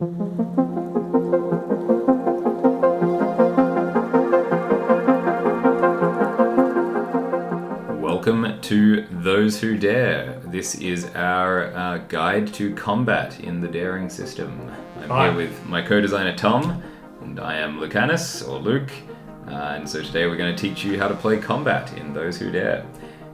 Welcome to Those Who Dare. This is our guide to combat in the daring system. I'm here with my co-designer Tom, and I am Lucanus, or Luke, and so today we're going to teach you how to play combat in Those Who Dare.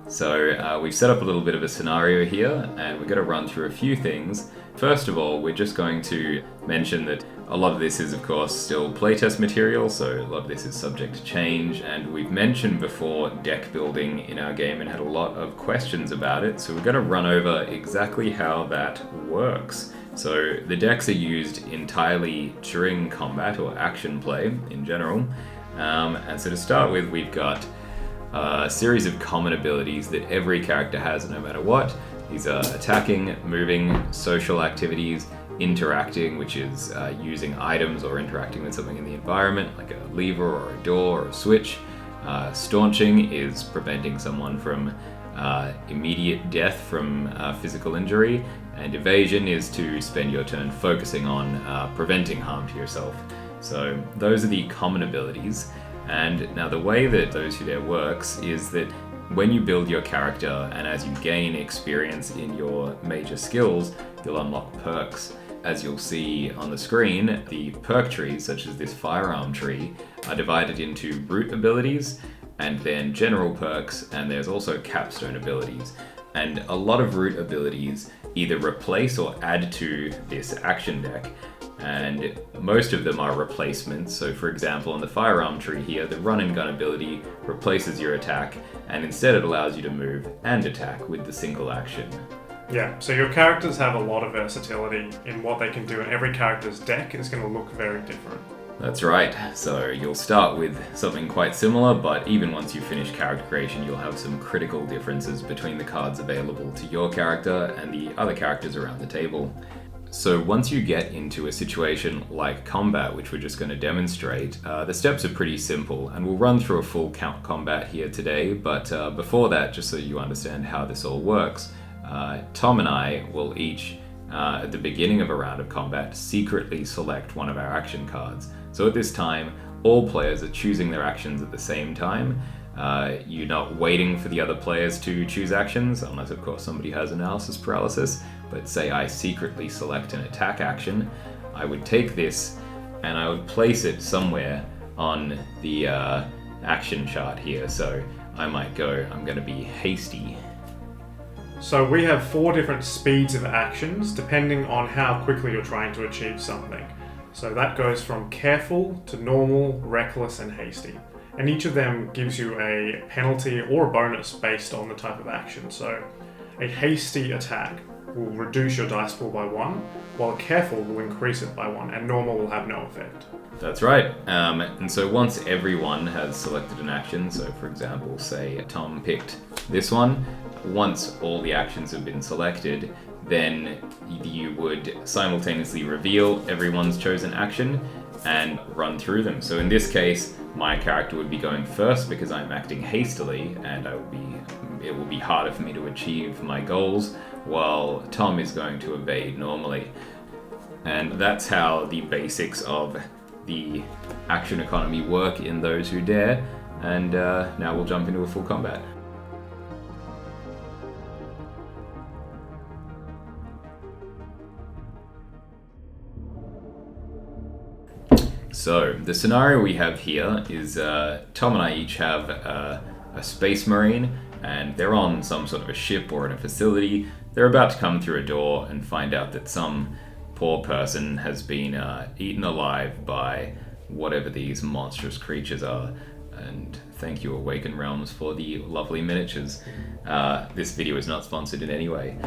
So we've set up a little bit of a scenario here, and we're going to run through a few things. First of all, we're just going to mention that a lot of this is, of course, still playtest material, so a lot of this is subject to change, and we've mentioned before deck building in our game and had a lot of questions about it, so we're going to run over exactly how that works. So the decks are used entirely during combat or action play in general, and so to start with, we've got a series of common abilities that every character has no matter what. These are attacking, moving, social activities, interacting, which is using items or interacting with something in the environment, like a lever or a door or a switch. Staunching is preventing someone from immediate death from physical injury, and evasion is to spend your turn focusing on preventing harm to yourself. So those are the common abilities. And now the way that Those Who Dare works is that when you build your character and as you gain experience in your major skills, you'll unlock perks. As you'll see on the screen, the perk trees, such as this firearm tree, are divided into root abilities and then general perks, and there's also capstone abilities. And a lot of root abilities either replace or add to this action deck, and most of them are replacements. So for example, on the firearm tree here, the run and gun ability replaces your attack, and instead it allows you to move and attack with the single action. Yeah, so your characters have a lot of versatility in what they can do, and every character's deck is going to look very different. That's right. So you'll start with something quite similar, but even once you finish character creation, you'll have some critical differences between the cards available to your character and the other characters around the table. So once you get into a situation like combat, which we're just going to demonstrate, the steps are pretty simple, and we'll run through a full count combat here today, but before that, just so you understand how this all works, Tom and I will each, at the beginning of a round of combat, secretly select one of our action cards. So at this time, all players are choosing their actions at the same time. You're not waiting for the other players to choose actions, unless of course somebody has analysis paralysis. But say I secretly select an attack action, I would take this and I would place it somewhere on the action chart here. So I might go, I'm going to be hasty. So we have 4 different speeds of actions depending on how quickly you're trying to achieve something. So that goes from careful to normal, reckless, and hasty. And each of them gives you a penalty or a bonus based on the type of action. So a hasty attack will reduce your dice pool by 1, while careful will increase it by 1, and normal will have no effect. That's right. And so once everyone has selected an action, so for example, say Tom picked this one, once all the actions have been selected, then you would simultaneously reveal everyone's chosen action and run through them. So in this case, my character would be going first because I'm acting hastily, and it will be harder for me to achieve my goals, while Tom is going to evade normally. And that's how the basics of the action economy work in Those Who Dare, and now we'll jump into a full combat. So the scenario we have here is Tom and I each have a space marine, and they're on some sort of a ship or in a facility. They're about to come through a door and find out that some poor person has been eaten alive by whatever these monstrous creatures are. And thank you, Awaken Realms, for the lovely miniatures. This video is not sponsored in any way.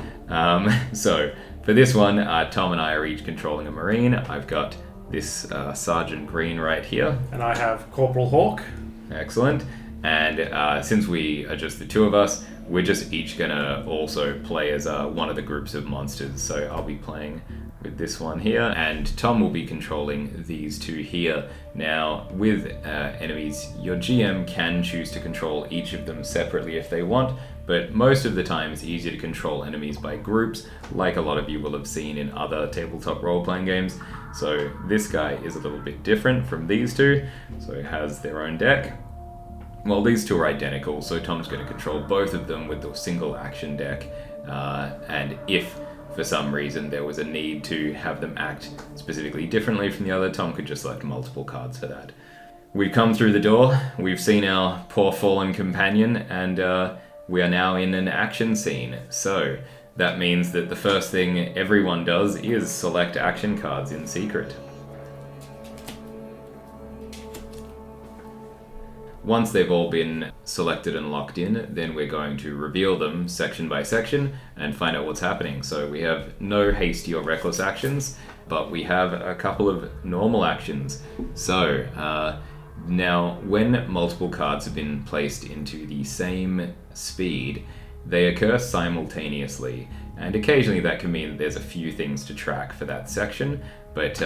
So for this one, Tom and I are each controlling a marine. I've got this Sergeant Green right here. And I have Corporal Hawk. Excellent. And since we are just the two of us, we're just each gonna also play as one of the groups of monsters. So I'll be playing with this one here, and Tom will be controlling these two here. Now, with enemies, your GM can choose to control each of them separately if they want, but most of the time it's easier to control enemies by groups, like a lot of you will have seen in other tabletop role-playing games. So this guy is a little bit different from these two, so he has their own deck. Well, these two are identical, so Tom's going to control both of them with the single action deck, and if for some reason there was a need to have them act specifically differently from the other, Tom could just select multiple cards for that. We've come through the door, we've seen our poor fallen companion, and we are now in an action scene. So that means that the first thing everyone does is select action cards in secret. Once they've all been selected and locked in, then we're going to reveal them section by section and find out what's happening. So we have no hasty or reckless actions, but we have a couple of normal actions. So now when multiple cards have been placed into the same speed, they occur simultaneously, and occasionally that can mean that there's a few things to track for that section, but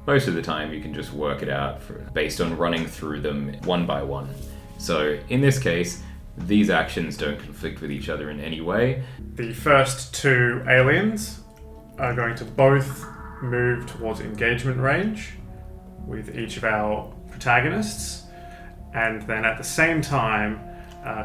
most of the time you can just work it out based on running through them one by one. So in this case, these actions don't conflict with each other in any way. The first two aliens are going to both move towards engagement range with each of our protagonists, and then at the same time,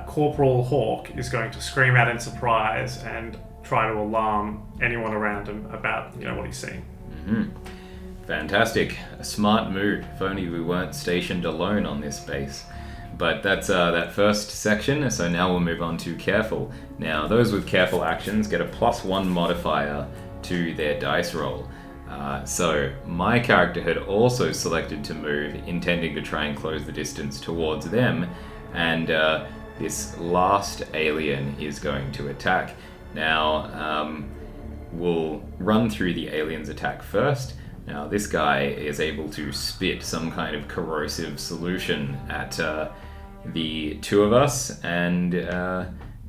Corporal Hawk is going to scream out in surprise and try to alarm anyone around him about what he's seeing. Mm-hmm. Fantastic. A smart move. If only we weren't stationed alone on this base. But that's that first section, so now we'll move on to careful. Now, those with careful actions get a +1 modifier to their dice roll. So my character had also selected to move, intending to try and close the distance towards them, and this last alien is going to attack. Now, we'll run through the alien's attack first. Now, this guy is able to spit some kind of corrosive solution at the two of us, and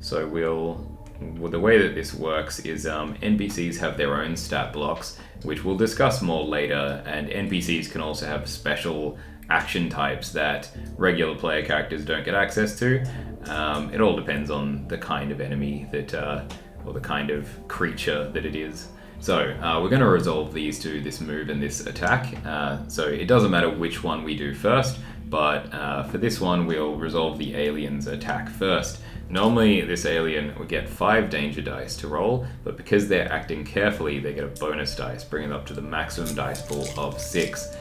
so the way that this works is NPCs have their own stat blocks, which we'll discuss more later, and NPCs can also have special action types that regular player characters don't get access to. It all depends on the kind of enemy that, or the kind of creature that it is. So we're going to resolve these two, this move and this attack. So it doesn't matter which one we do first, but for this one we'll resolve the alien's attack first. Normally this alien would get 5 danger dice to roll, but because they're acting carefully they get a bonus dice, bringing it up to the maximum dice pool of 6.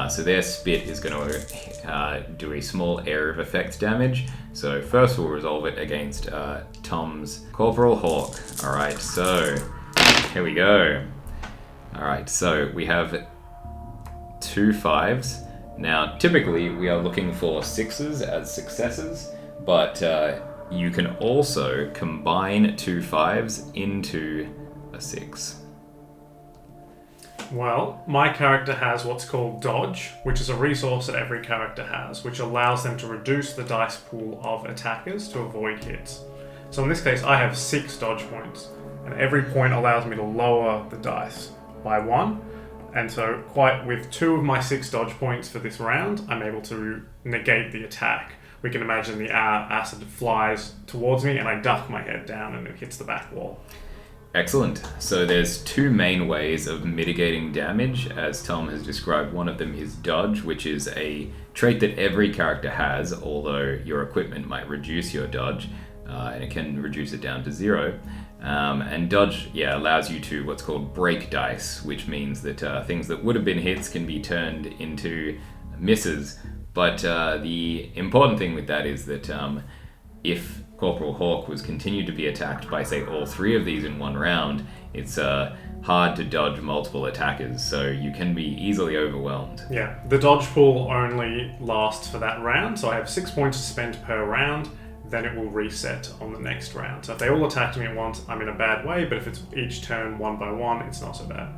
So their spit is going to do a small area of effect damage. So first we'll resolve it against Tom's Corporal Hawk. Alright, so here we go. Alright, so we have 2 5s. Now typically we are looking for 6s as successes, but you can also combine 2 5s into a 6. Well, my character has what's called Dodge, which is a resource that every character has, which allows them to reduce the dice pool of attackers to avoid hits. So in this case, I have 6 Dodge points, and every point allows me to lower the dice by 1. And so with 2 of my 6 Dodge points for this round, I'm able to negate the attack. We can imagine the acid flies towards me and I duck my head down and it hits the back wall. Excellent. So there's 2 main ways of mitigating damage, as Tom has described. One of them is dodge, which is a trait that every character has, although your equipment might reduce your dodge, and it can reduce it down to 0. And dodge, allows you to what's called break dice, which means that things that would have been hits can be turned into misses. But the important thing with that is that if Corporal Hawk was continued to be attacked by, say, all 3 of these in one round, it's hard to dodge multiple attackers, so you can be easily overwhelmed. Yeah, the dodge pool only lasts for that round, so I have 6 points to spend per round, then it will reset on the next round. So if they all attack me at once, I'm in a bad way, but if it's each turn one by one, it's not so bad.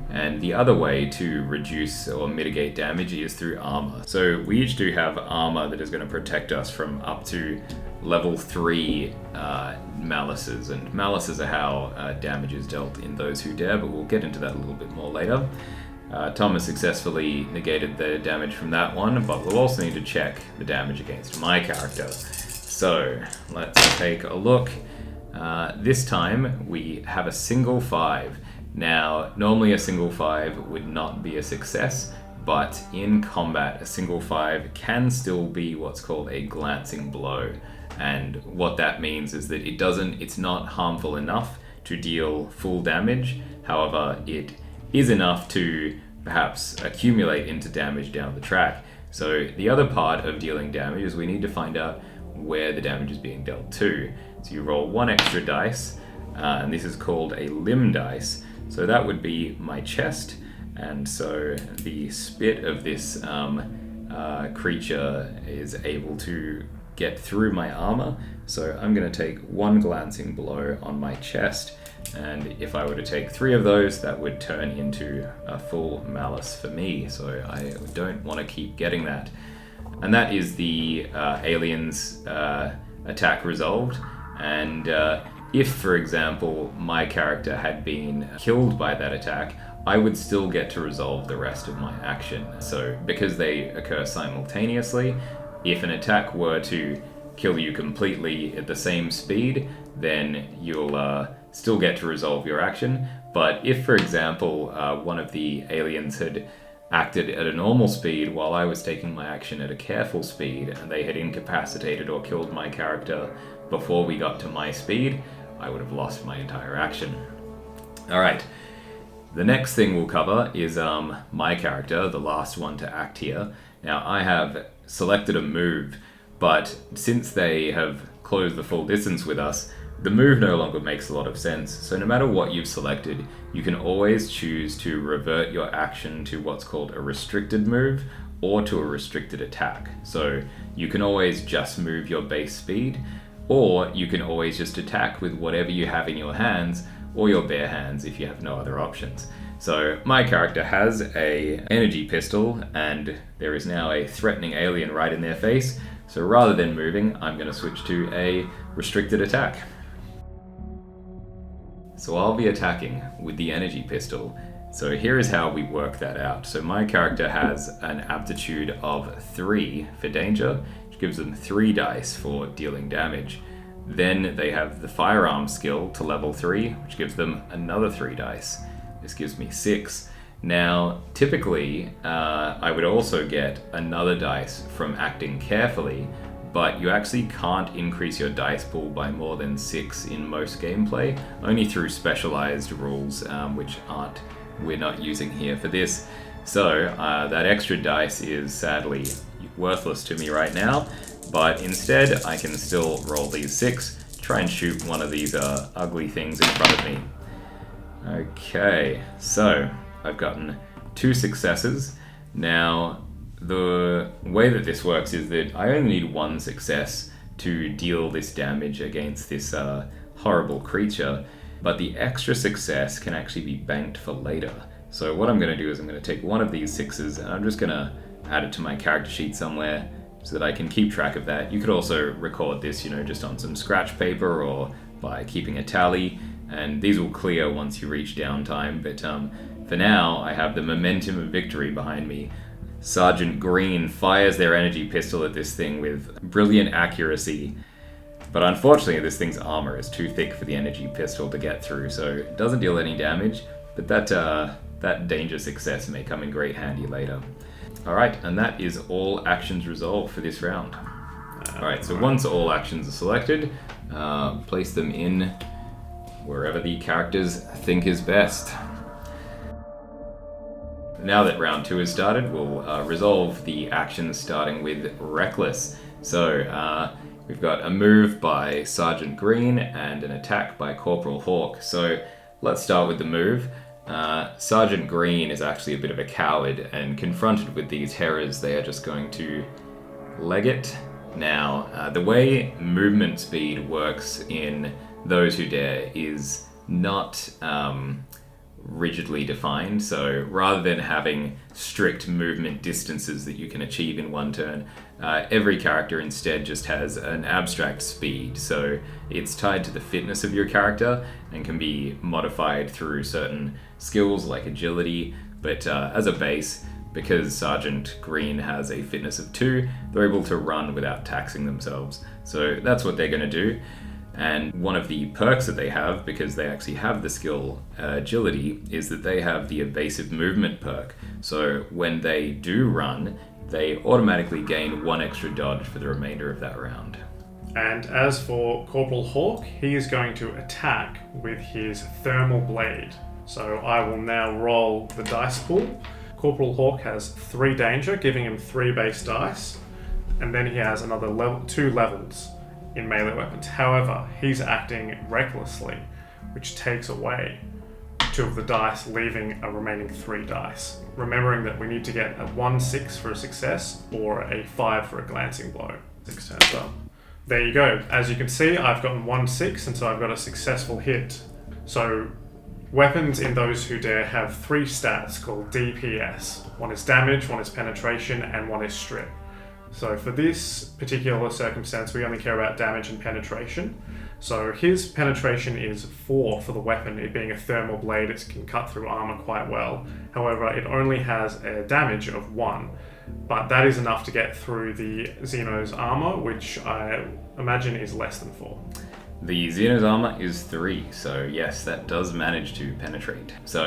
And the other way to reduce or mitigate damage is through armor. So we each do have armor that is going to protect us from up to level 3 malices, and malices are how damage is dealt in Those Who Dare, but we'll get into that a little bit more later. Tom has successfully negated the damage from that one, but we'll also need to check the damage against my character. So let's take a look. This time we have a single 5. Now, normally a single 5 would not be a success, but in combat, a single 5 can still be what's called a glancing blow. And what that means is that it's not harmful enough to deal full damage. However, it is enough to perhaps accumulate into damage down the track. So the other part of dealing damage is we need to find out where the damage is being dealt to. So you roll 1 extra dice, and this is called a limb dice. So that would be my chest, and so the spit of this creature is able to get through my armor. So I'm going to take 1 glancing blow on my chest, and if I were to take 3 of those, that would turn into a full malice for me, so I don't want to keep getting that. And that is the alien's attack resolved. And if, for example, my character had been killed by that attack, I would still get to resolve the rest of my action. So because they occur simultaneously, if an attack were to kill you completely at the same speed, then you'll still get to resolve your action. But if, for example, one of the aliens had acted at a normal speed while I was taking my action at a careful speed, and they had incapacitated or killed my character before we got to my speed, I would have lost my entire action. Alright, the next thing we'll cover is my character, the last one to act here. Now, I have selected a move, but since they have closed the full distance with us, the move no longer makes a lot of sense. So no matter what you've selected, you can always choose to revert your action to what's called a restricted move or to a restricted attack. So you can always just move your base speed, or you can always just attack with whatever you have in your hands or your bare hands if you have no other options. So my character has a energy pistol, and there is now a threatening alien right in their face. So rather than moving, I'm going to switch to a restricted attack. So I'll be attacking with the energy pistol. So here is how we work that out. So my character has an aptitude of 3 for danger, which gives them 3 dice for dealing damage. Then they have the firearm skill to level 3, which gives them another 3 dice. This gives me 6. Now, typically, I would also get another dice from acting carefully, but you actually can't increase your dice pool by more than 6 in most gameplay, only through specialized rules, which we're not using here for this. So that extra dice is sadly worthless to me right now, but instead I can still roll these 6, try and shoot one of these ugly things in front of me. Okay, so I've gotten 2 successes. Now, the way that this works is that I only need 1 success to deal this damage against this horrible creature, but the extra success can actually be banked for later. So what I'm going to do is I'm going to take one of these 6s and I'm just going to add it to my character sheet somewhere so that I can keep track of that. You could also record this, just on some scratch paper or by keeping a tally, and these will clear once you reach downtime, but for now I have the momentum of victory behind me. Sergeant Green fires their energy pistol at this thing with brilliant accuracy, but unfortunately this thing's armor is too thick for the energy pistol to get through, so it doesn't deal any damage, but that danger success may come in great handy later. Alright, and that is all actions resolved for this round. Alright, so once all actions are selected, place them in wherever the characters think is best. Now that round 2 has started, we'll resolve the actions starting with Reckless. So we've got a move by Sergeant Green and an attack by Corporal Hawk. So let's start with the move. Sergeant Green is actually a bit of a coward, and confronted with these Herras, they are just going to leg it. Now, the way movement speed works in Those Who Dare is not rigidly defined, so rather than having strict movement distances that you can achieve in one turn, every character instead just has an abstract speed, so it's tied to the fitness of your character and can be modified through certain skills like agility, but as a base, because Sergeant Green has a fitness of 2, they're able to run without taxing themselves, so that's what they're going to do. And one of the perks that they have, because they actually have the skill agility, is that they have the evasive movement perk. So when they do run, they automatically gain 1 extra dodge for the remainder of that round. And as for Corporal Hawk, he is going to attack with his thermal blade. So I will now roll the dice pool. Corporal Hawk has 3 danger, giving him 3 base dice, and then he has another 2 levels in melee weapons. However, he's acting recklessly, which takes away 2 of the dice, leaving a remaining 3 dice. Remembering that we need to get a 1-6 for a success or a 5 for a glancing blow. 6 turns up. There you go. As you can see, I've gotten 1-6, and so I've got a successful hit. So weapons in Those Who Dare have 3 stats called DPS. One is damage, one is penetration, and one is strip. So for this particular circumstance, we only care about damage and penetration. So his penetration is 4 for the weapon. It being a thermal blade, it can cut through armor quite well. However, it only has a damage of 1. But that is enough to get through the Xeno's armor, which I imagine is less than 4. The Xeno's armor is 3, so yes, that does manage to penetrate. So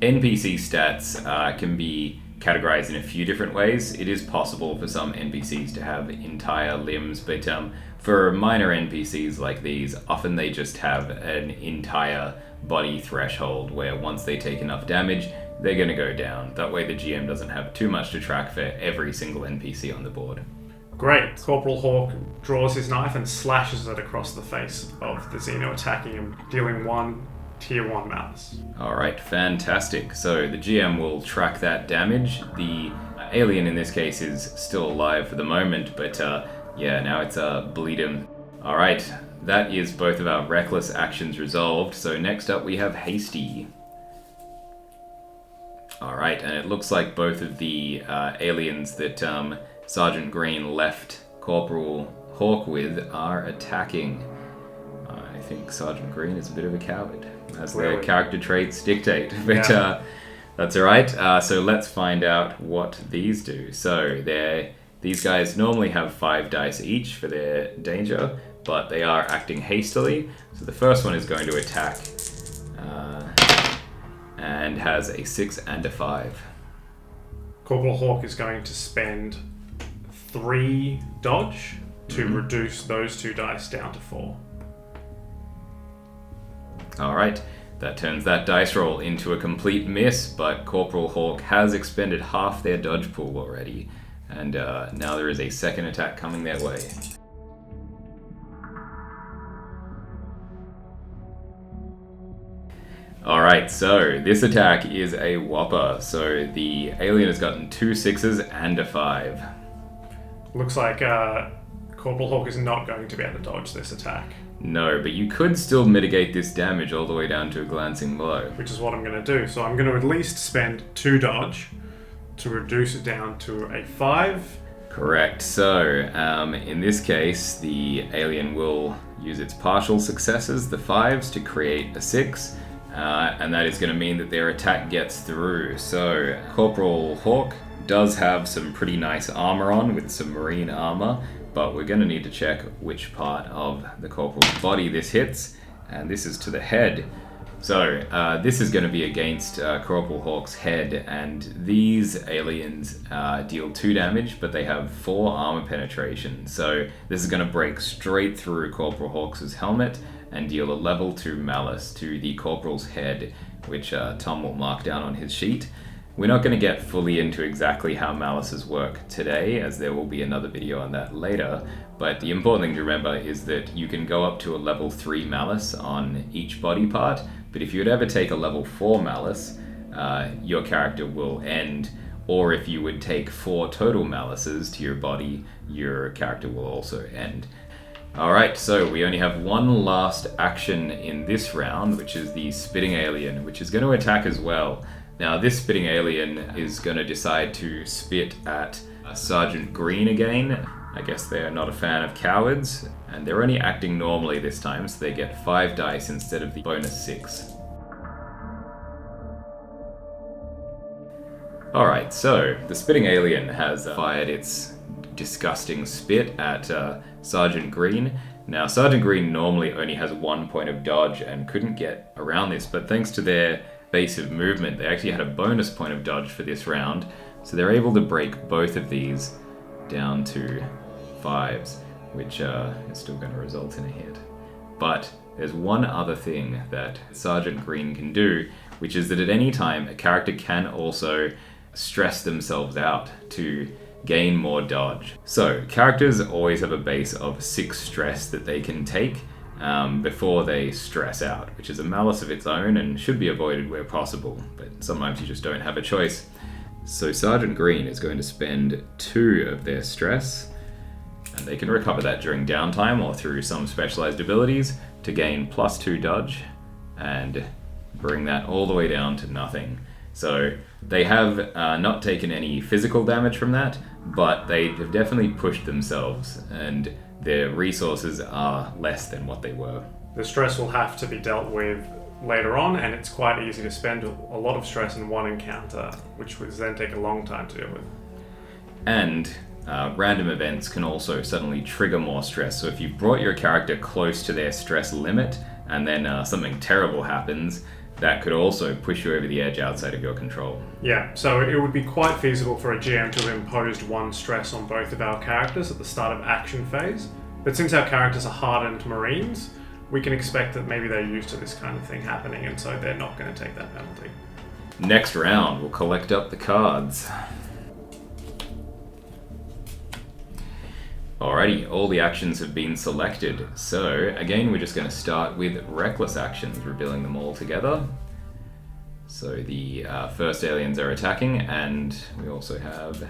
NPC stats can be categorized in a few different ways. It is possible for some NPCs to have entire limbs, but for minor NPCs like these, often they just have an entire body threshold where once they take enough damage, they're going to go down. That way the GM doesn't have too much to track for every single NPC on the board. Great. Corporal Hawk draws his knife and slashes it across the face of the Xeno, attacking him, dealing 1 tier 1 malice. Alright, fantastic. So the GM will track that damage. The alien in this case is still alive for the moment, but yeah, now it's bleed him. Alright, that is both of our reckless actions resolved. So next up we have Hasty. Alright, and it looks like both of the aliens that Sergeant Green left Corporal Hawk with are attacking. I think Sergeant Green is a bit of a coward, as their character traits dictate, but yeah. That's alright. So let's find out what these do. So these guys normally have 5 dice each for their danger, but they are acting hastily. So the first one is going to attack and has a 6 and a 5. Corporal Hawk is going to spend 3 dodge to reduce those 2 dice down to 4. Alright, that turns that dice roll into a complete miss, but Corporal Hawk has expended half their dodge pool already, and now there is a second attack coming their way. Alright, so this attack is a whopper. So the alien has gotten 2 6s and a 5. Looks like Corporal Hawk is not going to be able to dodge this attack. No, but you could still mitigate this damage all the way down to a glancing blow. Which is what I'm going to do. So I'm going to at least spend 2 dodge to reduce it down to a 5. Correct. So in this case, the alien will use its partial successes, the 5s, to create a 6. And that is going to mean that their attack gets through. So Corporal Hawk does have some pretty nice armor on with some marine armor, but we're going to need to check which part of the Corporal's body this hits, and this is to the head. So this is going to be against Corporal Hawk's head, and these aliens deal 2 damage, but they have 4 armor penetration. So this is going to break straight through Corporal Hawk's helmet and deal a level 2 malice to the Corporal's head, which Tom will mark down on his sheet. We're not going to get fully into exactly how malices work today, as there will be another video on that later, but the important thing to remember is that you can go up to a level 3 malice on each body part, but if you would ever take a level 4 malice, your character will end, or if you would take 4 total malices to your body, your character will also end. Alright, so we only have one last action in this round, which is the spitting alien, which is going to attack as well. Now, this spitting alien is going to decide to spit at Sergeant Green again. I guess they're not a fan of cowards, and they're only acting normally this time, so they get 5 dice instead of the bonus 6. Alright, so the spitting alien has fired its disgusting spit at Sergeant Green, Now, Sergeant Green normally only has 1 point of dodge and couldn't get around this, but thanks to their evasive movement, they actually had a bonus point of dodge for this round, so they're able to break both of these down to 5s, which is still going to result in a hit. But there's one other thing that Sergeant Green can do, which is that at any time a character can also stress themselves out to gain more dodge. So characters always have a base of 6 stress that they can take before they stress out, which is a malice of its own and should be avoided where possible, but sometimes you just don't have a choice. So Sergeant Green is going to spend 2 of their stress, and they can recover that during downtime or through some specialized abilities to gain +2 dodge and bring that all the way down to nothing. So they have not taken any physical damage from that, but they have definitely pushed themselves and their resources are less than what they were. The stress will have to be dealt with later on, and it's quite easy to spend a lot of stress in one encounter, which would then take a long time to deal with. And random events can also suddenly trigger more stress. So if you've brought your character close to their stress limit and then something terrible happens, that could also push you over the edge outside of your control. Yeah, so it would be quite feasible for a GM to have imposed 1 stress on both of our characters at the start of action phase. But since our characters are hardened Marines, we can expect that maybe they're used to this kind of thing happening, and so they're not going to take that penalty. Next round, we'll collect up the cards. Alrighty, all the actions have been selected. So again, we're just going to start with reckless actions, revealing them all together. So the first aliens are attacking, and we also have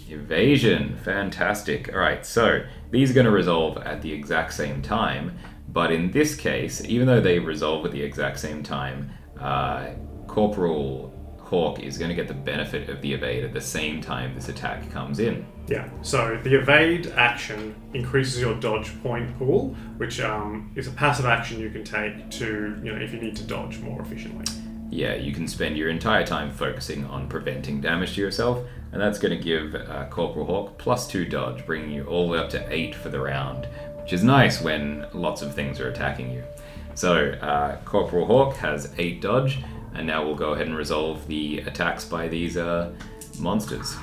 evasion. Fantastic. Alright, so these are going to resolve at the exact same time, but in this case, even though they resolve at the exact same time, Corporal Hawk is going to get the benefit of the evade at the same time this attack comes in. Yeah, so the evade action increases your dodge point pool, which is a passive action you can take to, if you need to dodge more efficiently. Yeah, you can spend your entire time focusing on preventing damage to yourself, and that's going to give Corporal Hawk +2 dodge, bringing you all the way up to 8 for the round, which is nice when lots of things are attacking you. So Corporal Hawk has 8 dodge, and now we'll go ahead and resolve the attacks by these monsters.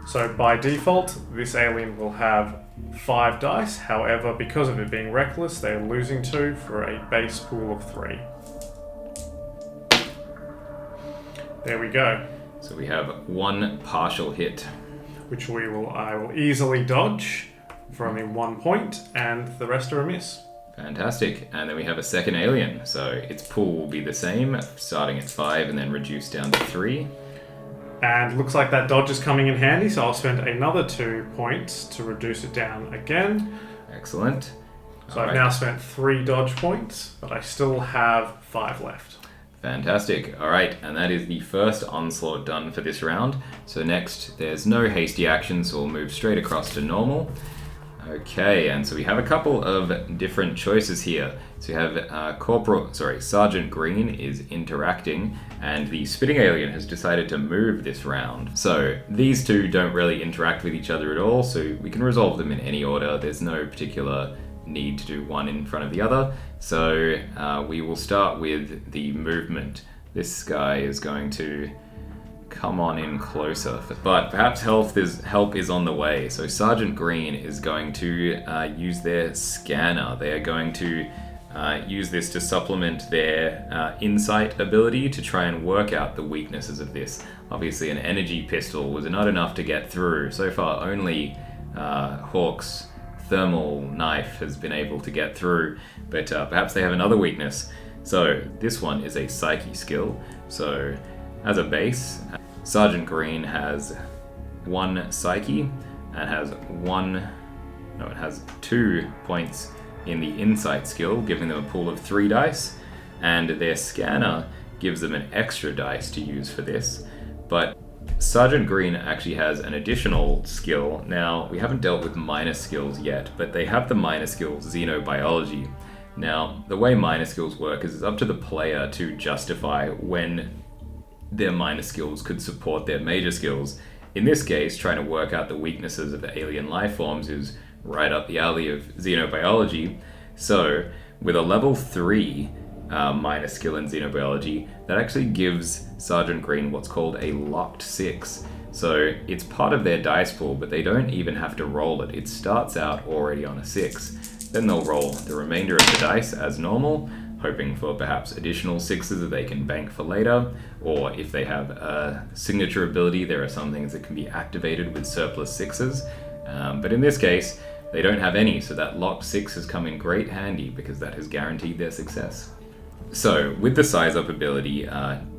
So by default, this alien will have 5 dice. However, because of it being reckless, they're losing 2 for a base pool of 3. There we go. So we have 1 partial hit, which I will easily dodge for only 1 point, and the rest are a miss. Fantastic. And then we have a second alien. So its pool will be the same, starting at 5 and then reduced down to 3. And looks like that dodge is coming in handy, so I'll spend another 2 points to reduce it down again. Excellent. So I've now spent 3 dodge points, but I still have 5 left. Fantastic. Alright, and that is the first onslaught done for this round. So next, there's no hasty action, so we'll move straight across to normal. Okay, and so we have a couple of different choices here. So we have Sergeant Green is interacting, and the spitting alien has decided to move this round. So these two don't really interact with each other at all, so we can resolve them in any order. There's no particular need to do one in front of the other. So we will start with the movement. This guy is going to come on in closer, but perhaps help is on the way. So Sergeant Green is going to use their scanner. They are going to use this to supplement their insight ability to try and work out the weaknesses of this. Obviously an energy pistol was not enough to get through. So far only Hawk's thermal knife has been able to get through, but perhaps they have another weakness. So this one is a psyche skill. So as a base, Sergeant Green has 1 psyche and has 2 points in the insight skill, giving them a pool of 3 dice, and their scanner gives them an extra dice to use for this. But Sergeant Green actually has an additional skill. Now, we haven't dealt with minor skills yet, but they have the minor skill xenobiology. Now, the way minor skills work is it's up to the player to justify when their minor skills could support their major skills. In this case, trying to work out the weaknesses of the alien life forms is right up the alley of xenobiology. So, with a level 3 minor skill in xenobiology, that actually gives Sergeant Green what's called a locked 6. So, it's part of their dice pool, but they don't even have to roll it. It starts out already on a 6. Then they'll roll the remainder of the dice as normal, hoping for perhaps additional 6s that they can bank for later, or if they have a signature ability, there are some things that can be activated with surplus 6s. But in this case, they don't have any, so that locked 6 has come in great handy because that has guaranteed their success. So, with the size up ability,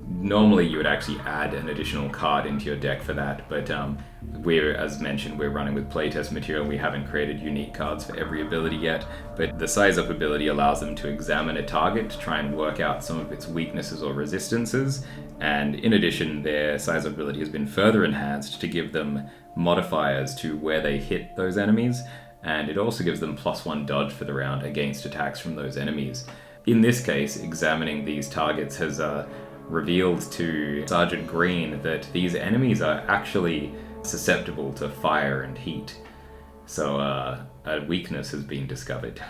normally you would actually add an additional card into your deck for that, but as mentioned, we're running with playtest material. We haven't created unique cards for every ability yet, but the size up ability allows them to examine a target to try and work out some of its weaknesses or resistances, and in addition, their size up ability has been further enhanced to give them modifiers to where they hit those enemies, and it also gives them +1 dodge for the round against attacks from those enemies. In this case, examining these targets has revealed to Sergeant Green that these enemies are actually susceptible to fire and heat. So a weakness has been discovered.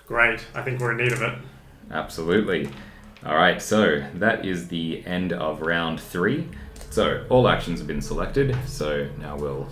Great. I think we're in need of it. Absolutely. Alright, so that is the end of round 3. So all actions have been selected, so now we'll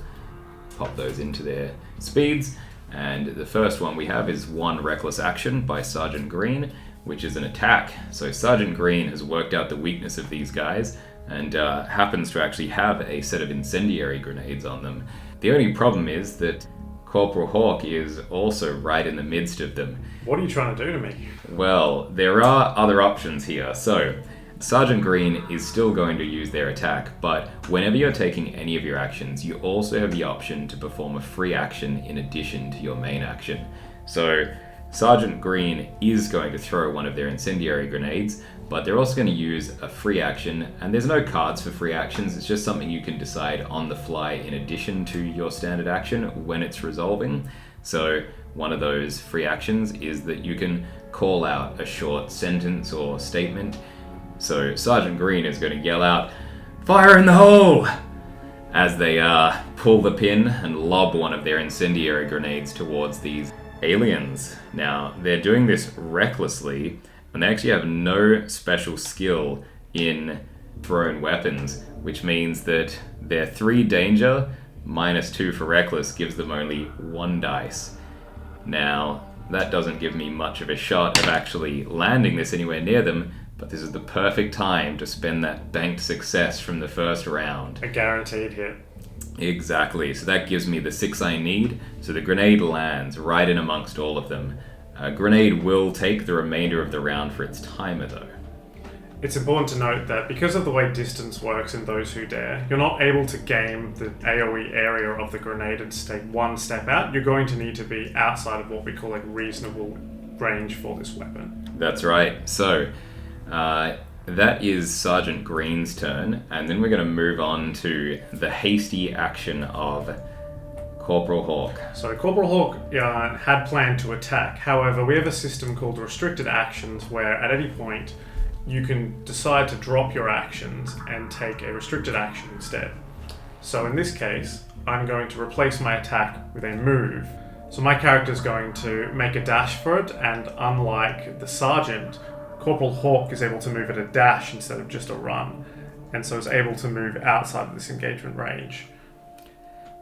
pop those into their speeds. And the first one we have is 1 reckless action by Sergeant Green, which is an attack. So Sergeant Green has worked out the weakness of these guys and happens to actually have a set of incendiary grenades on them. The only problem is that Corporal Hawk is also right in the midst of them. What are you trying to do to me? Well, there are other options here. So Sergeant Green is still going to use their attack, but whenever you're taking any of your actions, you also have the option to perform a free action in addition to your main action. So Sergeant Green is going to throw one of their incendiary grenades, but they're also going to use a free action, and there's no cards for free actions, it's just something you can decide on the fly in addition to your standard action when it's resolving. So one of those free actions is that you can call out a short sentence or statement. So Sergeant Green is going to yell out, "Fire in the hole!" as they pull the pin and lob one of their incendiary grenades towards these aliens. Now, they're doing this recklessly, and they actually have no special skill in thrown weapons, which means that their 3 danger minus 2 for reckless gives them only 1 dice. Now, that doesn't give me much of a shot of actually landing this anywhere near them, but this is the perfect time to spend that banked success from the first round. A guaranteed hit. Exactly, so that gives me the 6 I need, so the grenade lands right in amongst all of them. A grenade will take the remainder of the round for its timer though. It's important to note that because of the way distance works in Those Who Dare, you're not able to game the AoE area of the grenade and take 1 step out. You're going to need to be outside of what we call a reasonable range for this weapon. That's right, so that is Sergeant Green's turn, and then we're going to move on to the hasty action of Corporal Hawk. So Corporal Hawk had planned to attack. However, we have a system called restricted actions where at any point you can decide to drop your actions and take a restricted action instead. So in this case, I'm going to replace my attack with a move. So my character is going to make a dash for it, and unlike the Sergeant, Corporal Hawk is able to move at a dash instead of just a run, and so is able to move outside of this engagement range.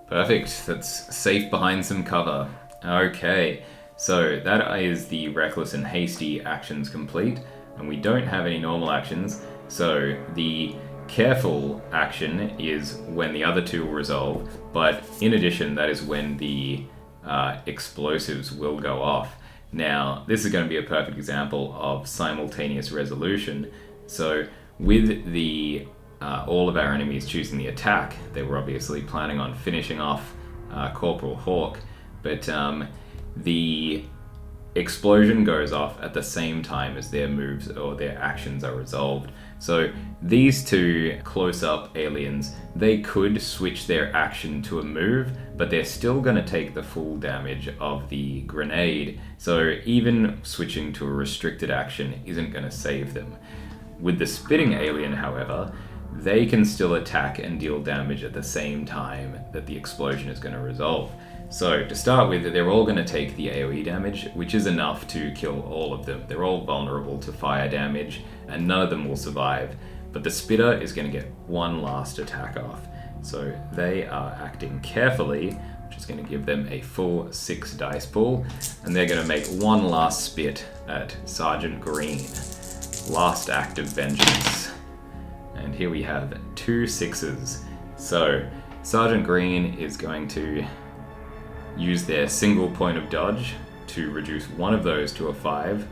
Perfect, that's safe behind some cover. Okay, so that is the reckless and hasty actions complete, and we don't have any normal actions, so the careful action is when the other 2 will resolve, but in addition, that is when the explosives will go off. Now, this is going to be a perfect example of simultaneous resolution. So, with the all of our enemies choosing the attack, they were obviously planning on finishing off Corporal Hawk, but the explosion goes off at the same time as their moves or their actions are resolved. So these 2 close-up aliens, they could switch their action to a move, but they're still going to take the full damage of the grenade. So even switching to a restricted action isn't going to save them. With the spitting alien, however, they can still attack and deal damage at the same time that the explosion is going to resolve. So to start with, they're all going to take the AoE damage, which is enough to kill all of them. They're all vulnerable to fire damage, and none of them will survive. But the Spitter is going to get one last attack off. So they are acting carefully, which is going to give them a full 6 dice pool, and they're going to make one last spit at Sergeant Green. Last act of vengeance. And here we have 2 6s. So Sergeant Green is going to use their single point of dodge to reduce one of those to a 5.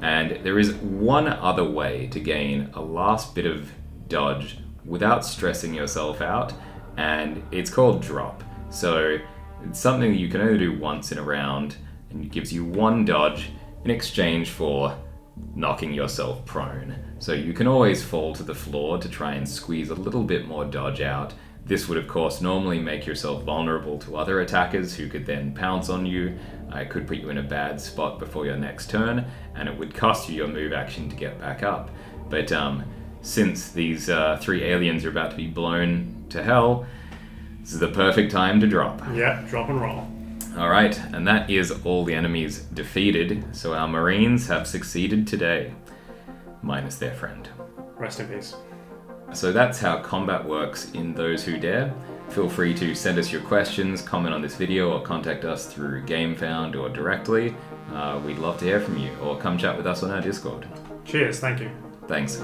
And there is one other way to gain a last bit of dodge without stressing yourself out, and it's called drop. So it's something that you can only do once in a round, and it gives you 1 dodge in exchange for knocking yourself prone. So you can always fall to the floor to try and squeeze a little bit more dodge out. This would of course normally make yourself vulnerable to other attackers who could then pounce on you. It could put you in a bad spot before your next turn, and it would cost you your move action to get back up. But since these 3 aliens are about to be blown to hell, this is the perfect time to drop. Yeah, drop and roll. Alright, and that is all the enemies defeated, so our Marines have succeeded today. Minus their friend. Rest in peace. So that's how combat works in Those Who Dare. Feel free to send us your questions, comment on this video, or contact us through GameFound or directly. We'd love to hear from you, or come chat with us on our Discord. Cheers, thank you. Thanks.